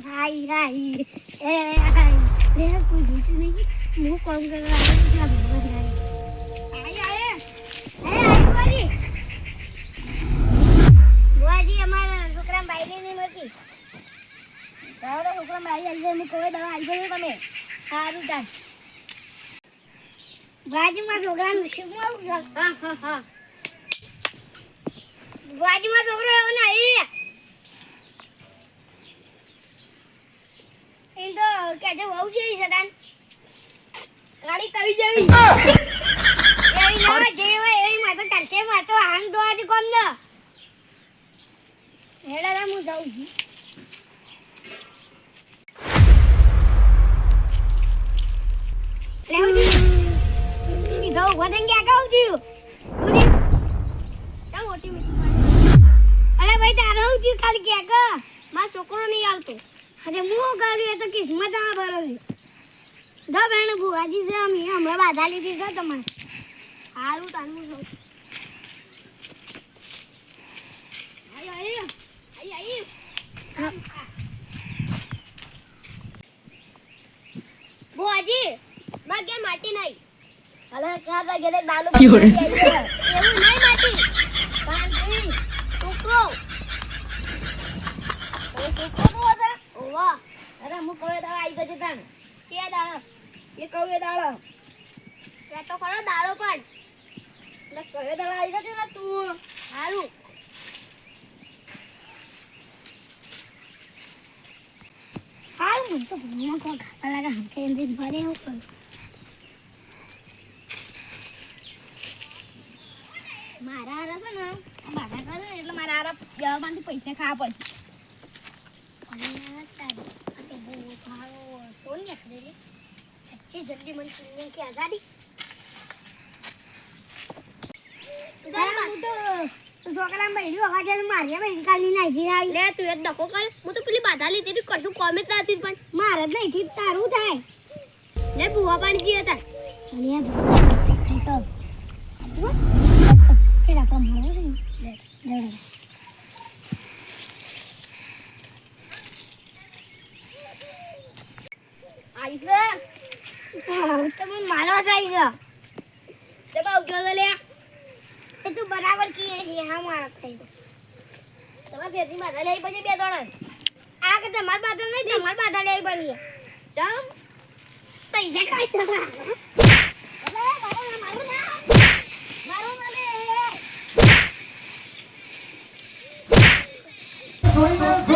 હાય હાય એ રે કોઈ જોતું નહીં હું કામ કરવા આવ્યો આય બોલી બોજી અમારા છોકરા બાઈલી નહીં મળતી તારો છોકરા બાઈ આવી હું કોઈ દવા આવી ગયો તમે સારું ચાલ બાજુમાં છોકરાનું શું આવું હા બાજુમાં છોકરો એવો નહીં એ તો કે જે બહુ જેવી છે તાન ગાડી તવી જેવી એવી ના જેવા એવી માં તો કરશે માં તો હાંગ દો આજે કોમ ન હેડા હું જાઉં છું લેવડી સીધો વદન ગયા કહું છું ઉડી તા મોટી અરે ભાઈ તારો હું છું ખાલી કે માં છોકરો નહીં આવતો અરે હું ગાડી એ તો કિસ્મત આ ભરો છે દો બેન બુઆજી છે અમે હમણાં બાધા લીધી છે તમારે સારું તારું જો આઈ બુઆજી માં કે માટી નહીં અલે ક્યાં લાગે રે દાલુ એવું નહીં માટી પાણી ટુકડો ઓવા અરે હું કવે દાળ આવી ગયો તણ કે દાળ એ કવે દાળ કે તો ખરો દાળો પણ એટલે કવે દાળ આવી ગયો ને તું હારું હારું મને તો ભૂલા કો ખાતા લાગે હકે એમ ભરે હું કરું મારા આરા છે ને બાધા કરે એટલે મારા આરા બેવામાંથી પૈસા ખાવા પડશે जल्दी मन सुनने की आजादी છોકરા બૈરી અવાજ મારી બૈરી કાલી નાખી આવી લે તું એક ડકો કર હું તો પેલી બાધા લીધી હતી કશું કોમે જ નથી પણ મારે જ નહીં થી તારું થાય લે બુવા પાણી જી હતા અને આ ખાઈસો અચ્છા કેડા કામ મળે છે લે લે આઈસે તમે મારવા જાય છે તે બહુ ગયો લે એ તું બરાબર કી છે હા માર થઈ તમે ફેરથી બાધા લઈ પછી બે દોડ આ કે તમાર બાધા નહીં તમાર બાધા લઈ બની જમ પૈસા કાઈ છે અરે બાબા મારો ના લે